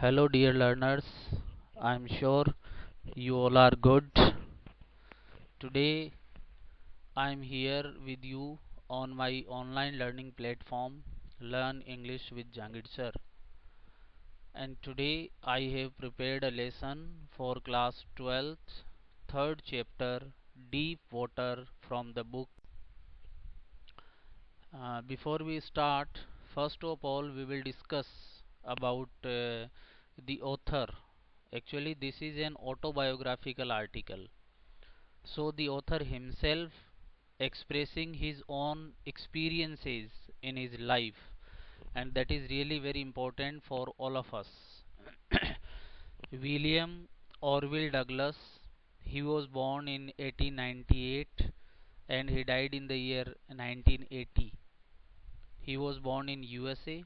Hello, dear learners. I'm sure you all are good. Today, I'm here with you on my online learning platform, Learn English with Jangid Sir. And today, I have prepared a lesson for class 12th, third chapter, Deep Water from the book. Before we start, first of all, we will discuss about the author. Actually, this is an autobiographical article. So, the author himself expressing his own experiences in his life, and that is really very important for all of us. William Orville Douglas, he was born in 1898 and he died in the year 1980. He was born in USA.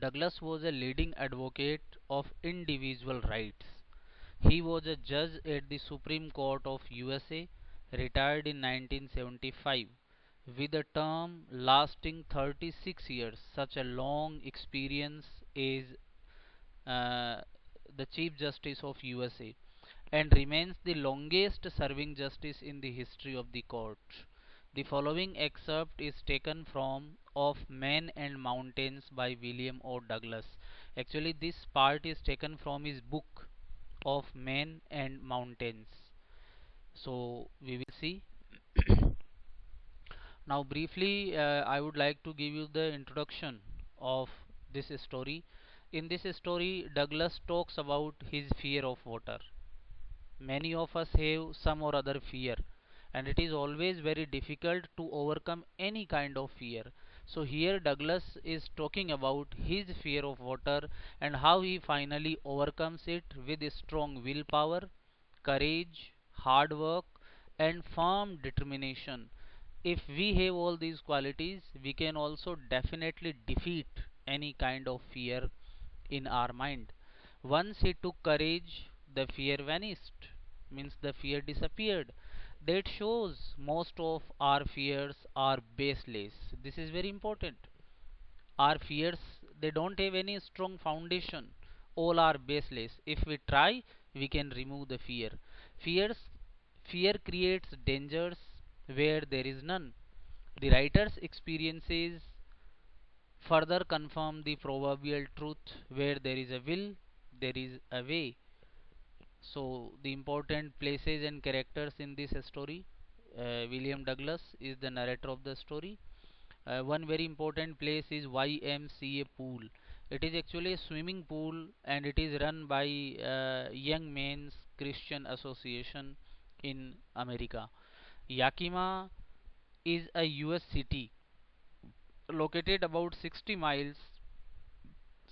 Douglas was a leading advocate of individual rights. He was a judge at the Supreme Court of USA, retired in 1975, with a term lasting 36 years. Such a long experience is uh, the Chief Justice of USA and remains the longest serving justice in the history of the court. The following excerpt is taken from Of Men and Mountains by William O. Douglas. Actually, this part is taken from his book Of Men and Mountains. So, we will see. Now, briefly, I would like to give you the introduction of this story. In this story, Douglas talks about his fear of water. Many of us have some or other fear, and it is always very difficult to overcome any kind of fear. So here Douglas is talking about his fear of water and how he finally overcomes it with strong willpower, courage, hard work, and firm determination. If we have all these qualities, we can also definitely defeat any kind of fear in our mind. Once he took courage, the fear vanished, means the fear disappeared. That shows most of our fears are baseless. This is very important. Our fears, they don't have any strong foundation. All are baseless. If we try, we can remove the fear. Fears, fear creates dangers where there is none. The writer's experiences further confirm the proverbial truth: where there is a will, there is a way. So, the important places and characters in this story, William Douglas is the narrator of the story. One very important place is YMCA pool. It is actually a swimming pool and it is run by Young Men's Christian Association in America. Yakima is a US city located about 60 miles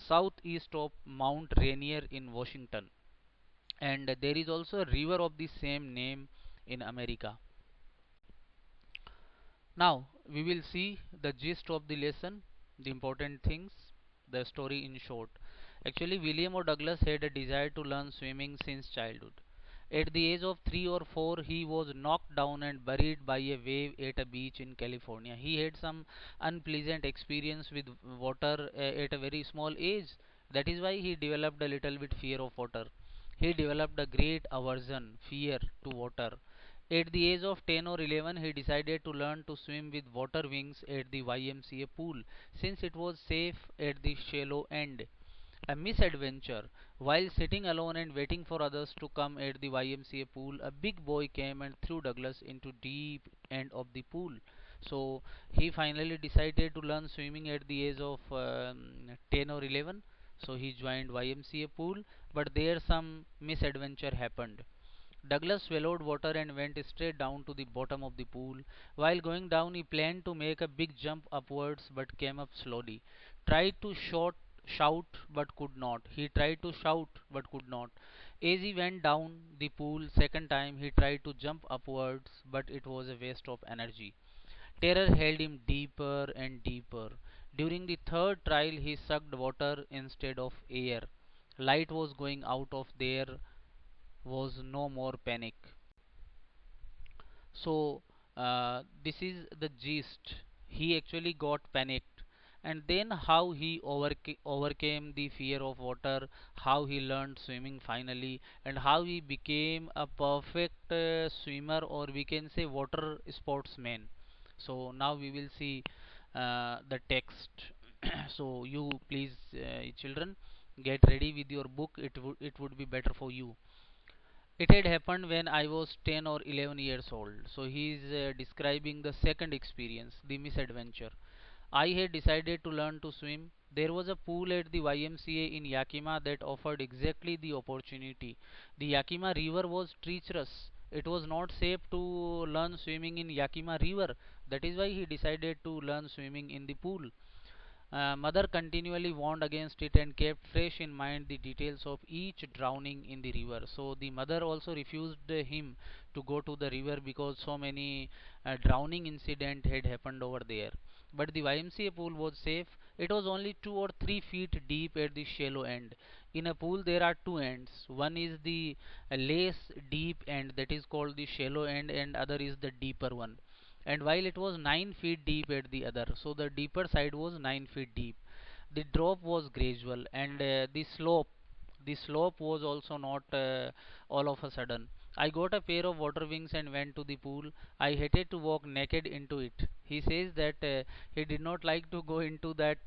southeast of Mount Rainier in Washington, and there is also a river of the same name in America. Now we will see the gist of the lesson, the important things, the story in short. Actually, William O. Douglas had a desire to learn swimming since childhood. At the age of 3 or 4, he was knocked down and buried by a wave at a beach in California. He had some unpleasant experience with water at a very small age. That is why he developed a little bit fear of water. He developed a great aversion, fear to water. At the age of 10 or 11, he decided to learn to swim with water wings at the YMCA pool since it was safe at the shallow end. A misadventure. While sitting alone and waiting for others to come at the YMCA pool, a big boy came and threw Douglas into deep end of the pool. So he finally decided to learn swimming at the age of 10 or 11. So he joined YMCA pool, but there some misadventure happened. Douglas swallowed water and went straight down to the bottom of the pool. While going down, he planned to make a big jump upwards but came up slowly. Tried to shout but could not. He tried to shout but could not. As he went down the pool second time, he tried to jump upwards but it was a waste of energy. Terror held him deeper and deeper. During the third trial, he sucked water instead of air. Light was going out of there was no more panic. So this is the gist. He actually got panicked. and then how he overcame the fear of water, how he learned swimming finally, and how he became a perfect swimmer, or we can say water sportsman. So now we will see the text. So you please, children, get ready with your book. It would be better for you. It had happened when I was 10 or 11 years old. So he is describing the second experience, the misadventure. I had decided to learn to swim. There was a pool at the YMCA in Yakima that offered exactly the opportunity. The Yakima River was treacherous. It was not safe to learn swimming in Yakima River. That is why he decided to learn swimming in the pool. Mother continually warned against it and kept fresh in mind the details of each drowning in the river. So the mother also refused him to go to the river because so many drowning incident had happened over there. But the YMCA pool was safe. It was only 2 or 3 feet deep at the shallow end. In a pool there are two ends. One is the less deep end, that is called the shallow end, and other is the deeper one. And while it was 9 feet deep at the other, so the deeper side was 9 feet deep. The drop was gradual, and the slope was also not all of a sudden. I got a pair of water wings and went to the pool. I hated to walk naked into it. He says that he did not like to go into that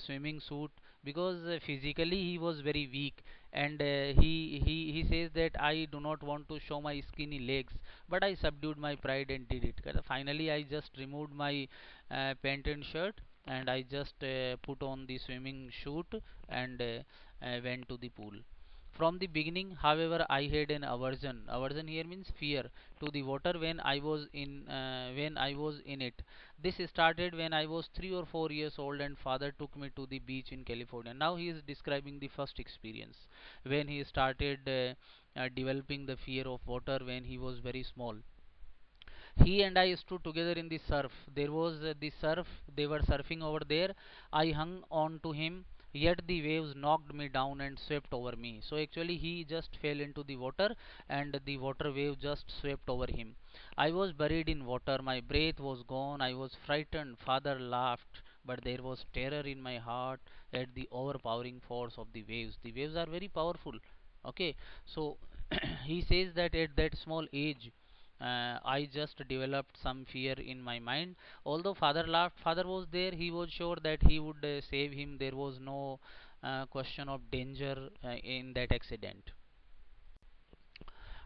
swimming suit because physically he was very weak, and he says that I do not want to show my skinny legs, but I subdued my pride and did it. Finally, I just removed my pant and shirt, and I just put on the swimming suit, and went to the pool. From the beginning, however, I had an aversion. Aversion here means fear to the water when I was in it. This started when I was 3 or 4 years old, and father took me to the beach in California. Now he is describing the first experience when he started developing the fear of water when he was very small. He and I stood together in the surf. There was the surf, they were surfing over there. I hung on to him, yet the waves knocked me down and swept over me. So actually, he just fell into the water, and the water wave just swept over him. I was buried in water, my breath was gone, I was frightened. Father laughed, but there was terror in my heart at the overpowering force of the waves. The waves are very powerful. Okay, so he says that at that small age, I just developed some fear in my mind. Although father laughed, father was there. He was sure that he would save him. There was no question of danger in that accident.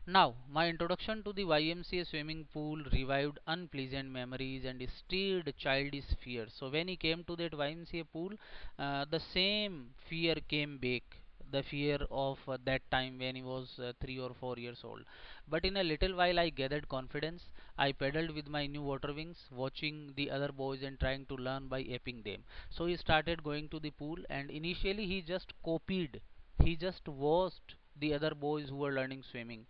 Now, my introduction to the YMCA swimming pool revived unpleasant memories and stirred childish fear. So, when he came to that YMCA pool, the same fear came back. The fear of that time when he was 3 or 4 years old. But in a little while, I gathered confidence. I paddled with my new water wings, watching the other boys and trying to learn by aping them. So, he started going to the pool, and initially, he just copied, he just watched the other boys who were learning swimming.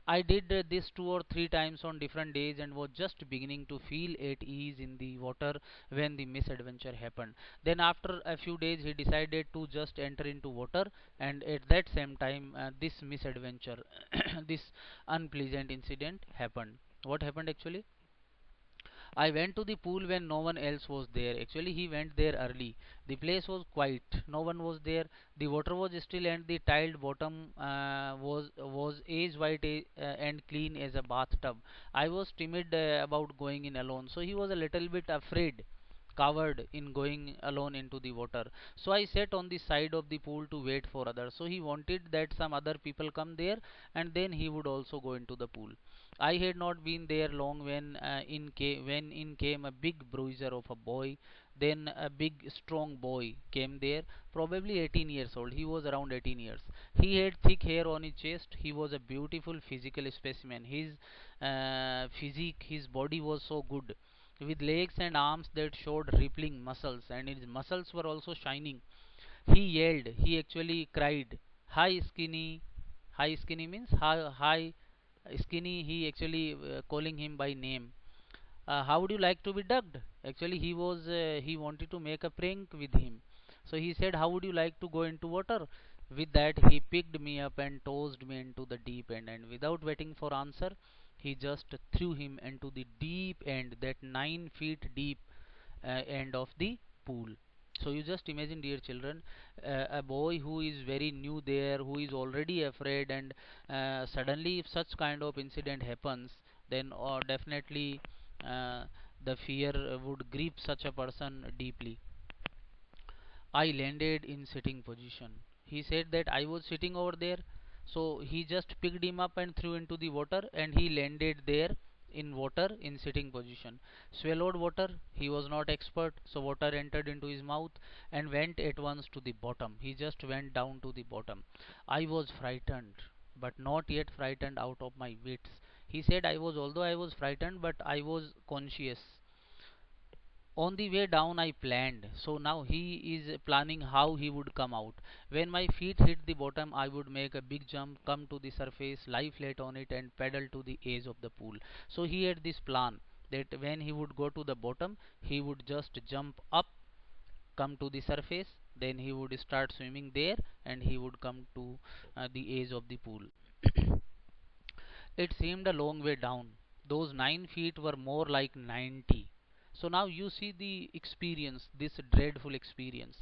I did this 2 or 3 times on different days and was just beginning to feel at ease in the water when the misadventure happened. Then, after a few days, he decided to just enter into water, and at that same time, this misadventure, this unpleasant incident happened. What happened actually? I went to the pool when no one else was there. Actually, he went there early. The place was quiet. No one was there. The water was still, and the tiled bottom was as white and clean as a bathtub. I was timid about going in alone, so he was a little bit afraid, covered in going alone into the water. So I sat on the side of the pool to wait for others. So he wanted that some other people come there, and then he would also go into the pool. I had not been there long when in came a big bruiser of a boy. Then a big strong boy came there, probably 18 years old. He was around 18 years. He had thick hair on his chest. He was a beautiful physical specimen. His physique, his body was so good, with legs and arms that showed rippling muscles, and his muscles were also shining. He yelled. He actually cried, "Hi, skinny!" Hi, skinny means hi, hi, skinny. He actually calling him by name. How would you like to be ducked? Actually, he wanted to make a prank with him. So he said, "How would you like to go into water?" With that, he picked me up and tossed me into the deep end. And without waiting for answer, he just threw him into the deep end, that 9 feet deep end of the pool. So you just imagine, dear children, a boy who is very new there, who is already afraid, and suddenly if such kind of incident happens, then definitely uh, the fear would grip such a person deeply. I landed in sitting position. He said that I was sitting over there, so he just picked him up and threw into the water, and he landed there in water in sitting position. Swallowed water. He was not expert, so water entered into his mouth and went at once to the bottom. He just went down to the bottom. I was frightened, but not yet frightened out of my wits. He said although I was frightened, but I was conscious. On the way down I planned. So now he is planning how he would come out. When my feet hit the bottom, I would make a big jump, come to the surface, lie flat on it, and paddle to the edge of the pool. So he had this plan that when he would go to the bottom, he would just jump up, come to the surface, then he would start swimming there, and he would come to the edge of the pool. It seemed a long way down. Those 9 feet were more like 90. So now you see the experience, this dreadful experience.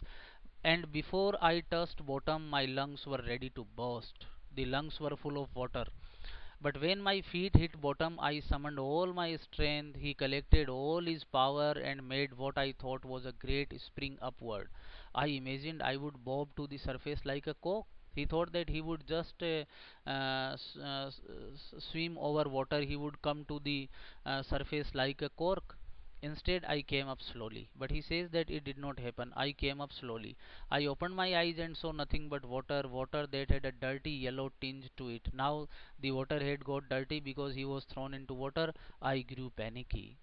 And before I touched bottom, my lungs were ready to burst. The lungs were full of water. But when my feet hit bottom, I summoned all my strength. He collected all his power and made what I thought was a great spring upward. I imagined I would bob to the surface like a cork. He thought that he would just swim over water. He would come to the surface like a cork. Instead, I came up slowly. But he says that it did not happen. I came up slowly. I opened my eyes and saw nothing but water, water that had a dirty yellow tinge to it. Now the water had got dirty because he was thrown into water. I grew panicky.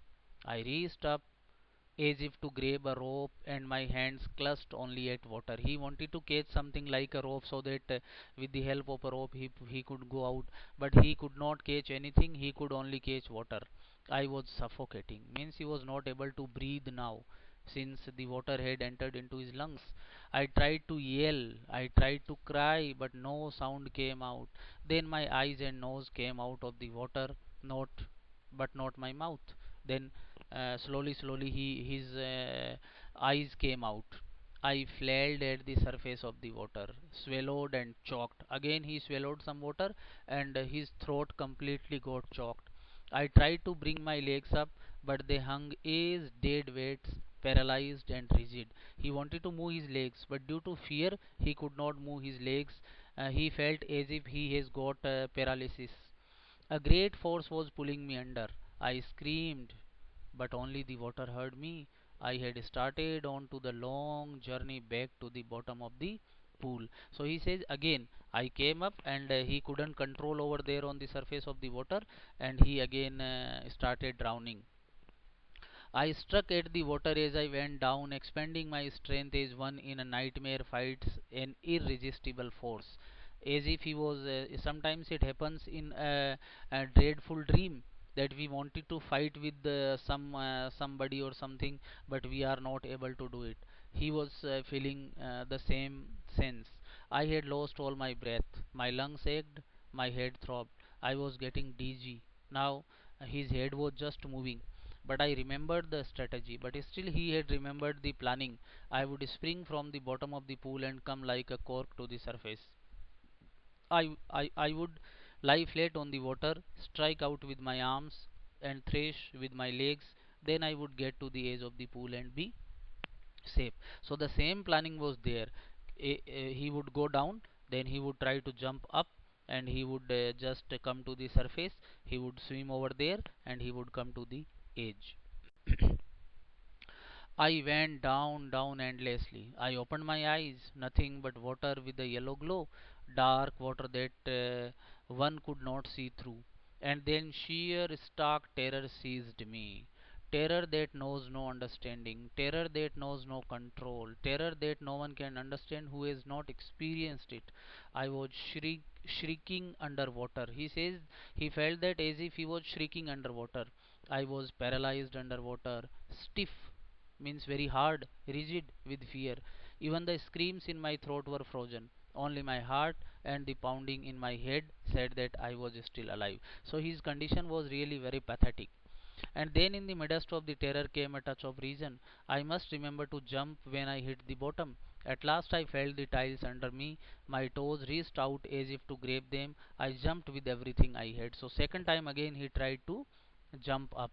I reached up as if to grab a rope, and my hands clutched only at water. He wanted to catch something like a rope so that with the help of a rope he could go out, but he could not catch anything. He could only catch water. I was suffocating, means he was not able to breathe now since the water had entered into his lungs. I tried to yell, I tried to cry, but no sound came out. Then my eyes and nose came out of the water, not but not my mouth. Then slowly his eyes came out. I flailed at the surface of the water, swallowed and choked. Again he swallowed some water, and his throat completely got choked. I tried to bring my legs up, but they hung as dead weights, paralyzed and rigid. He wanted to move his legs, but due to fear he could not move his legs. He felt as if he has got paralysis. A great force was pulling me under. I screamed, but only the water heard me. I had started on to the long journey back to the bottom of the pool. So he says again, I came up, and he couldn't control over there on the surface of the water, and he again started drowning. I struck at the water as I went down, expending my strength as one in a nightmare fights an irresistible force. As if he was. Sometimes it happens in a dreadful dream that we wanted to fight with somebody or something, but we are not able to do it. He was feeling the same sense. I had lost all my breath. My lungs ached. My head throbbed. I was getting dizzy. Now his head was just moving, but I remembered the strategy. But still, he had remembered the planning. I would spring from the bottom of the pool and come like a cork to the surface. I would lie flat on the water, strike out with my arms, and thrash with my legs. Then I would get to the edge of the pool and be safe. So the same planning was there. He would go down, then he would try to jump up, and he would just come to the surface. He would swim over there, and he would come to the edge. I went down, down endlessly. I opened my eyes, nothing but water with a yellow glow, dark water that one could not see through. And then sheer stark terror seized me. Terror that knows no understanding, terror that knows no control, terror that no one can understand who has not experienced it. I was shrieking underwater. He says he felt that as if he was shrieking underwater. I was paralyzed underwater, stiff, means very hard, rigid with fear. Even the screams in my throat were frozen. Only my heart and the pounding in my head said that I was still alive. So his condition was really very pathetic. And then in the midst of the terror came a touch of reason. I must remember to jump when I hit the bottom. At last I felt the tiles under me. My toes reached out as if to grab them. I jumped with everything I had. So second time again he tried to jump up.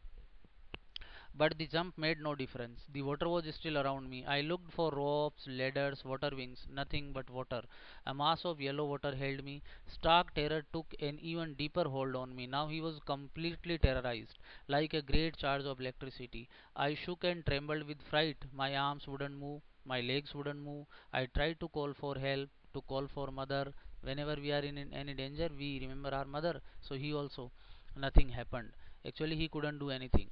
But the jump made no difference. The water was still around me. I looked for ropes, ladders, water wings. Nothing but water. A mass of yellow water held me. Stark terror took an even deeper hold on me. Now he was completely terrorized, like a great charge of electricity. I shook and trembled with fright. My arms wouldn't move. My legs wouldn't move. I tried to call for help, to call for mother. Whenever we are in any danger, we remember our mother. So he also, nothing happened. Actually, he couldn't do anything.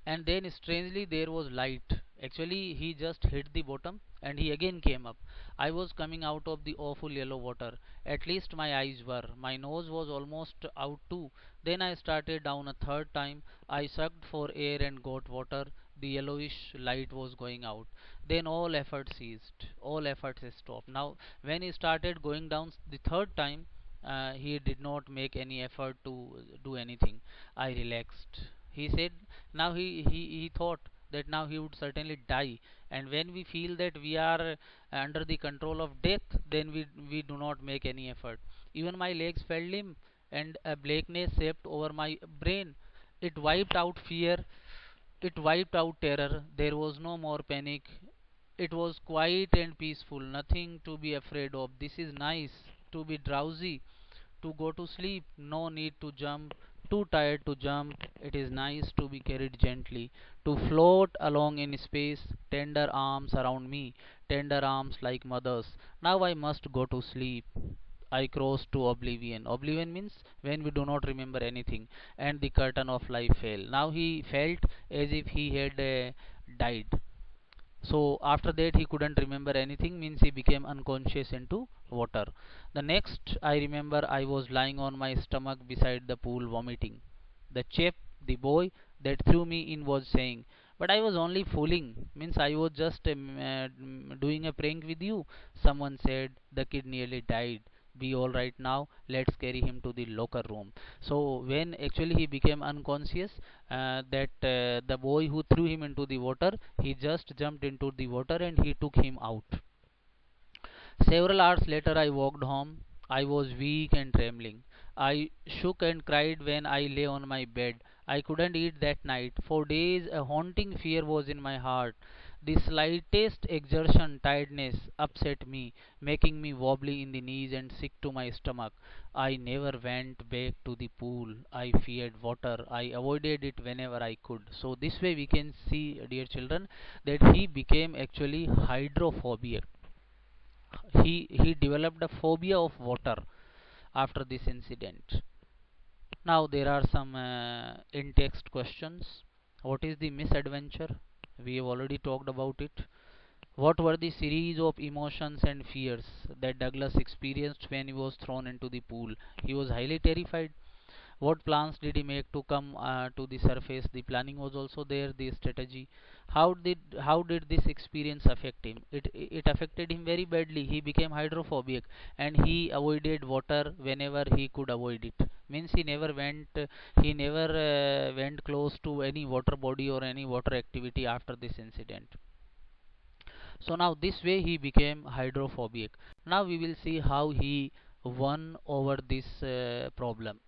And then strangely there was light. Actually, he just hit the bottom and he again came up. I was coming out of the awful yellow water. At least my eyes were. My nose was almost out too. Then I started down a third time. I sucked for air and got water. The yellowish light was going out. Then all effort ceased. All efforts stopped. Now, when he started going down the third time, he did not make any effort to do anything. I relaxed. He said he thought that now he would certainly die, and when we feel that we are under the control of death, then we do not make any effort. Even my legs felt limp, and a blackness swept over my brain. It wiped out fear, it wiped out terror. There was no more panic. It was quiet and peaceful, nothing to be afraid of. This is nice, to be drowsy, to go to sleep, no need to jump, too tired to jump. It is nice to be carried gently, to float along in space, tender arms around me, tender arms like mothers. Now I must go to sleep. I crossed to oblivion. Oblivion means when we do not remember anything, and the curtain of life fell. Now he felt as if he had died. So after that he couldn't remember anything, means he became unconscious into water. The next I remember, I was lying on my stomach beside the pool vomiting. The chap, the boy that threw me in, was saying, but I was only fooling, means I was just doing a prank with you. Someone said, the kid nearly died, be all right now, let's carry him to the locker room. So when actually he became unconscious, that the boy who threw him into the water, he just jumped into the water and he took him out. Several hours later I walked home. I was weak and trembling. I shook and cried when I lay on my bed. I couldn't eat that night. For days a haunting fear was in my heart. The slightest exertion, tiredness, upset me, making me wobbly in the knees and sick to my stomach. I never went back to the pool. I feared water. I avoided it whenever I could. So this way we can see, dear children, that he became actually hydrophobic. He developed a phobia of water after this incident. Now there are some in-text questions. What is the misadventure? We have already talked about it. What were the series of emotions and fears that Douglas experienced when he was thrown into the pool? He was highly terrified. What plans did he make to come to the surface? The planning was also there, the strategy. How did this experience affect him? It affected him very badly. He became hydrophobic and he avoided water whenever he could avoid it. Means he never went close to any water body or any water activity after this incident. So now this way he became hydrophobic. Now we will see how he won over this problem.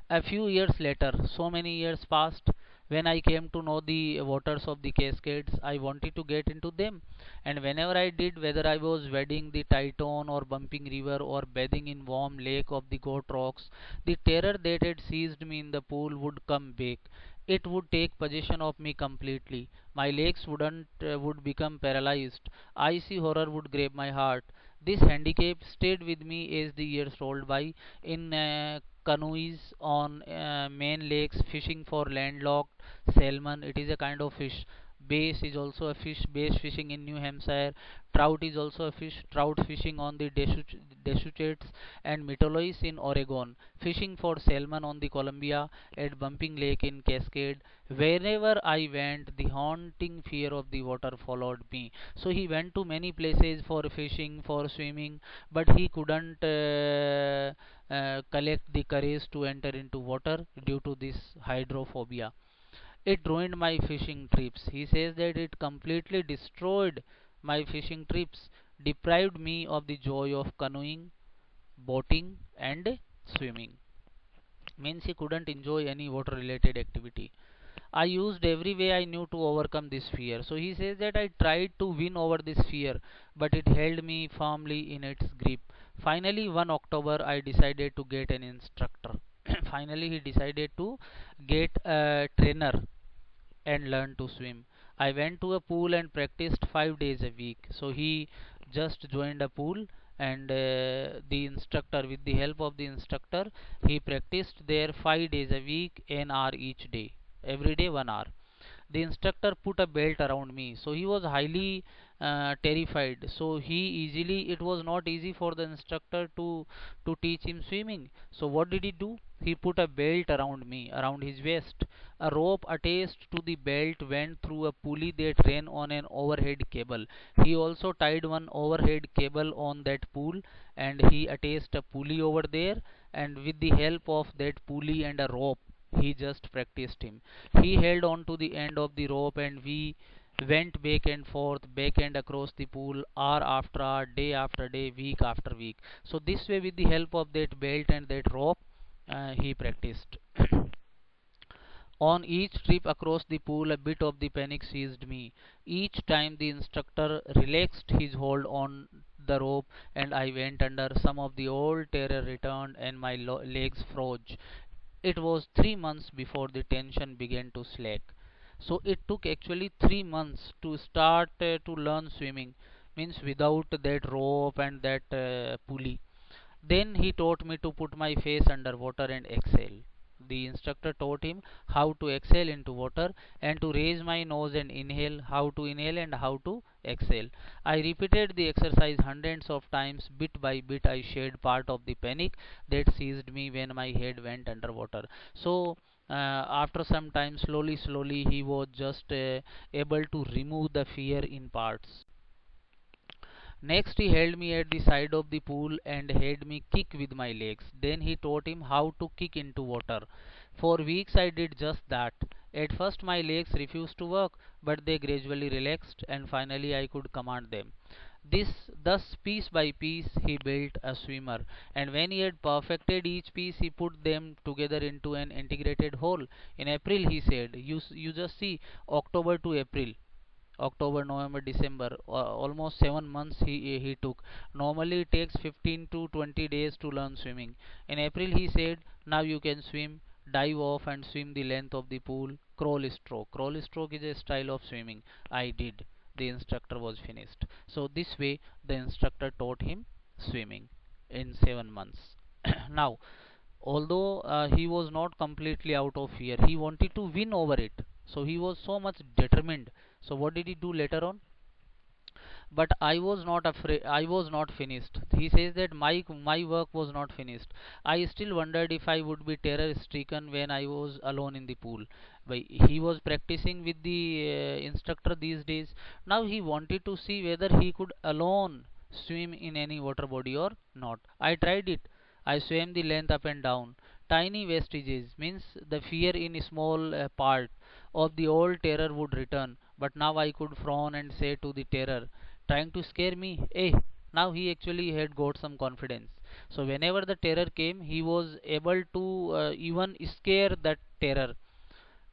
A few years later, so many years passed, when I came to know the waters of the Cascades, I wanted to get into them. And whenever I did, whether I was wading the Triton or bumping river or bathing in warm lake of the Goat Rocks, the terror that had seized me in the pool would come back. It would take possession of me completely. My legs would become paralyzed. Icy horror would grab my heart. This handicap stayed with me as the years rolled by. In canoes on main lakes, fishing for landlocked salmon. It is a kind of fish. Bass is also a fish. Bass fishing in New Hampshire. Trout is also a fish. Trout fishing on the Deschutes and Metalois in Oregon. Fishing for salmon on the Columbia at Bumping Lake in Cascade. Wherever I went, the haunting fear of the water followed me. So he went to many places for fishing, for swimming, but he couldn't collect the courage to enter into water due to this hydrophobia. It ruined my fishing trips. He says that it completely destroyed my fishing trips, deprived me of the joy of canoeing, boating, and swimming. Means he couldn't enjoy any water related activity. I used every way I knew to overcome this fear. So he says that I tried to win over this fear, but it held me firmly in its grip. Finally, one October, I decided to get an instructor. Finally, he decided to get a trainer and learn to swim. I went to a pool and practiced 5 days a week. So he just joined a pool, and the instructor, with the help of the instructor, he practiced there 5 days a week, an hour each day, every day 1 hour. The instructor put a belt around me, so he was highly terrified. So he easily, it was not easy for the instructor to teach him swimming. So what did he do? He put a belt around me, around his waist. A rope attached to the belt went through a pulley that ran on an overhead cable. He also tied one overhead cable on that pool, and he attached a pulley over there, and with the help of that pulley and a rope, he just practiced him. He held on to the end of the rope, and we went back and forth, back and across the pool, hour after hour, day after day, week after week. So this way, with the help of that belt and that rope, he practiced. On each trip across the pool, a bit of the panic seized me. Each time the instructor relaxed his hold on the rope and I went under, some of the old terror returned and my legs froze. It was 3 months before the tension began to slack. So it took actually 3 months to start to learn swimming, means without that rope and that pulley. Then he taught me to put my face under water and exhale. The instructor taught him how to exhale into water and to raise my nose and inhale, how to inhale and how to exhale. I repeated the exercise hundreds of times. Bit by bit, I shed part of the panic that seized me when my head went underwater. So, after some time, slowly, he was just able to remove the fear in parts. Next, he held me at the side of the pool and had me kick with my legs. Then he taught him how to kick into water. For weeks, I did just that. At first, my legs refused to work, but they gradually relaxed, and finally, I could command them. Thus, piece by piece, he built a swimmer, and when he had perfected each piece, he put them together into an integrated whole. In April, he said, "You just see, October to April." October, November, December, almost 7 months he took. Normally it takes 15 to 20 days to learn swimming. In April he said, "Now you can swim, dive off and swim the length of the pool, crawl stroke." Crawl stroke is a style of swimming. I did. The instructor was finished. So this way the instructor taught him swimming in 7 months. Now, although he was not completely out of fear, he wanted to win over it. So he was so much determined. So what did he do later on? But I was not afraid. I was not finished. He says that my work was not finished. I still wondered if I would be terror stricken when I was alone in the pool. But he was practicing with the instructor these days. Now he wanted to see whether he could alone swim in any water body or not. I tried it. I swam the length up and down. Tiny vestiges, means the fear in a small part of the old terror would return. But now I could frown and say to the terror, trying to scare me, "Eh." Now he actually had got some confidence. So whenever the terror came, he was able to even scare that terror.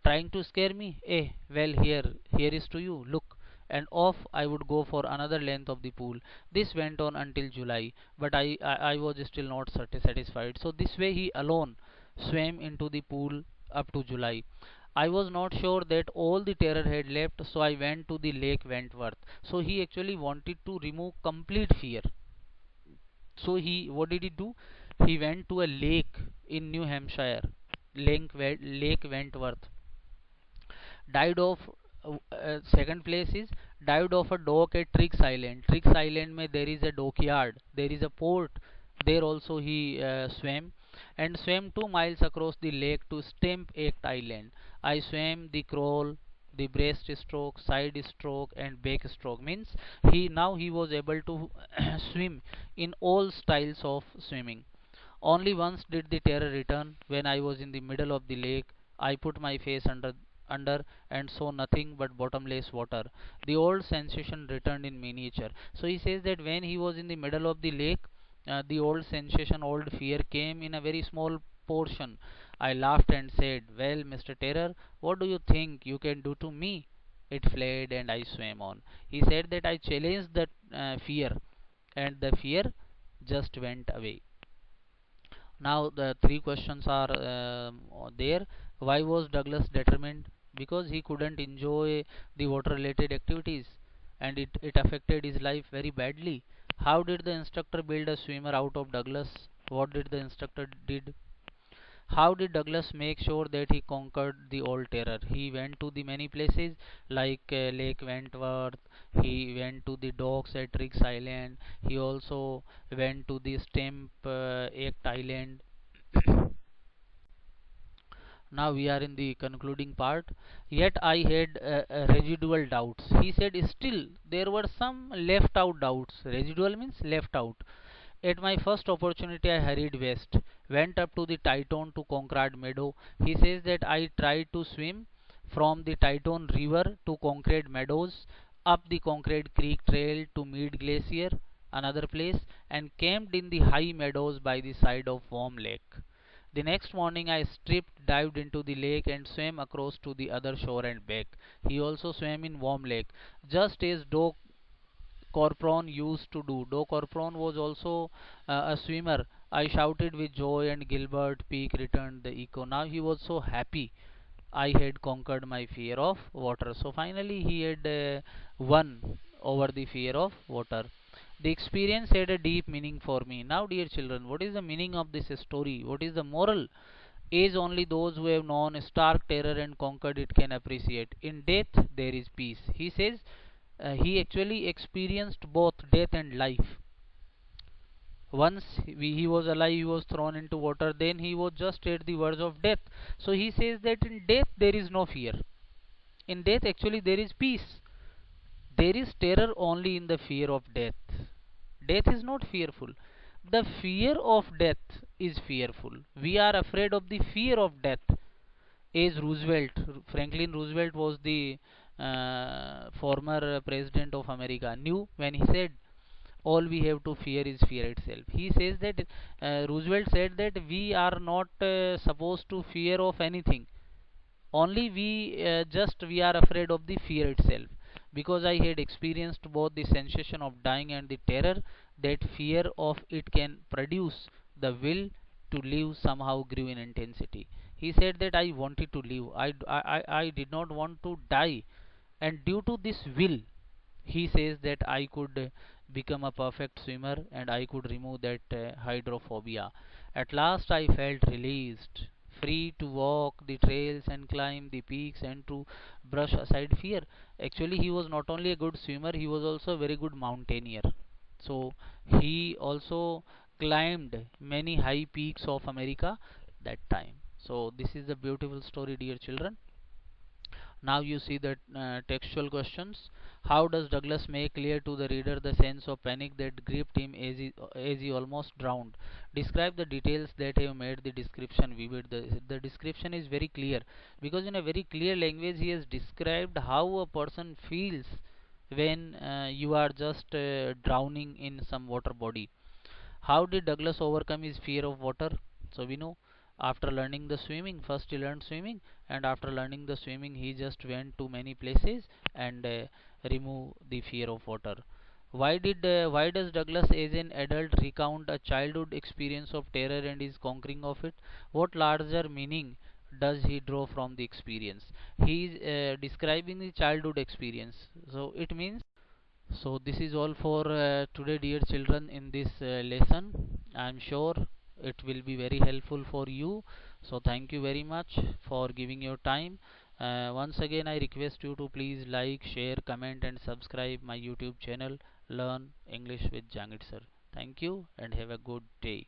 Trying to scare me, "Eh, well, here is to you, look." And off I would go for another length of the pool. This went on until July, but I was still not satisfied. So this way he alone swam into the pool up to July. I was not sure that all the terror had left, so I went to the Lake Wentworth. So he actually wanted to remove complete fear. So he, what did he do? He went to a lake in New Hampshire, Lake Wentworth. Died of second place is dived off a dock at Triggs Island. Triggs Island mein there is a dockyard, there is a port. There also he swam and swam 2 miles across the lake to Stamp Act Island. I swam the crawl, the breaststroke, side stroke, and backstroke. Means he was able to swim in all styles of swimming. Only once did the terror return. When I was in the middle of the lake, I put my face under and saw nothing but bottomless water. The old sensation returned in miniature. So he says that when he was in the middle of the lake, the old sensation, old fear came in a very small portion. I laughed and said, "Well, Mr. Terror, what do you think you can do to me?" It fled and I swam on. He said that I challenged that fear, and the fear just went away. Now the three questions are there. Why was Douglas determined? Because he couldn't enjoy the water related activities, and it affected his life very badly. How did the instructor build a swimmer out of Douglas? What did the instructor did? How did Douglas make sure that he conquered the old terror? He went to the many places like Lake Wentworth. He went to the docks at Riggs Island. He also went to the Stamp Act Island. Now we are in the concluding part. Yet I had residual doubts. He said still there were some left out doubts. Residual means left out. At my first opportunity, I hurried west, went up to the Tyton to Concord Meadow. He says that I tried to swim from the Tyton River to Concord Meadows, up the Concord Creek Trail to Mead Glacier, another place, and camped in the high meadows by the side of Warm Lake. The next morning I stripped, dived into the lake, and swam across to the other shore and back. He also swam in Warm Lake, just as Doc Corpron used to do. Doc Corpron was also a swimmer. I shouted with joy, and Gilbert Peak returned the echo. Now he was so happy. I had conquered my fear of water. So finally, he had won over the fear of water. The experience had a deep meaning for me. Now, dear children, what is the meaning of this story? What is the moral? Is only those who have known stark terror and conquered it can appreciate. In death, there is peace. He says he actually experienced both death and life. Once he was alive, he was thrown into water, then he was just at the verge of death. So he says that in death there is no fear. In death, actually, there is peace. There is terror only in the fear of death. Death is not fearful. The fear of death is fearful. We are afraid of the fear of death. As Franklin Roosevelt was the former president of America, knew when he said, all we have to fear is fear itself. He says that Roosevelt said that we are not supposed to fear of anything. Only we are afraid of the fear itself. Because I had experienced both the sensation of dying and the terror that fear of it can produce, the will to live somehow grew in intensity. He said that I wanted to live. I did not want to die. And due to this will, he says that I could become a perfect swimmer and I could remove that hydrophobia. At last I felt released, free to walk the trails and climb the peaks and to brush aside fear. Actually, he was not only a good swimmer, he was also a very good mountaineer. So he also climbed many high peaks of America that time. So this is a beautiful story, dear children. Now you see the textual questions. How does Douglas make clear to the reader the sense of panic that gripped him as he almost drowned? Describe the details that have made the description vivid. The description is very clear because in a very clear language he has described how a person feels when you are just drowning in some water body. How did Douglas overcome his fear of water? So we know after learning the swimming, first he learned swimming, and after learning the swimming, he just went to many places and remove the fear of water. Why does Douglas as an adult recount a childhood experience of terror and his conquering of it? What larger meaning does he draw from the experience? He is describing the childhood experience. So it means so this is all for today, dear children, in this lesson. I am sure it will be very helpful for you. So thank you very much for giving your time. Once again, I request you to please like, share, comment, and subscribe my YouTube channel. Learn English with Jangit sir. Thank you and have a good day.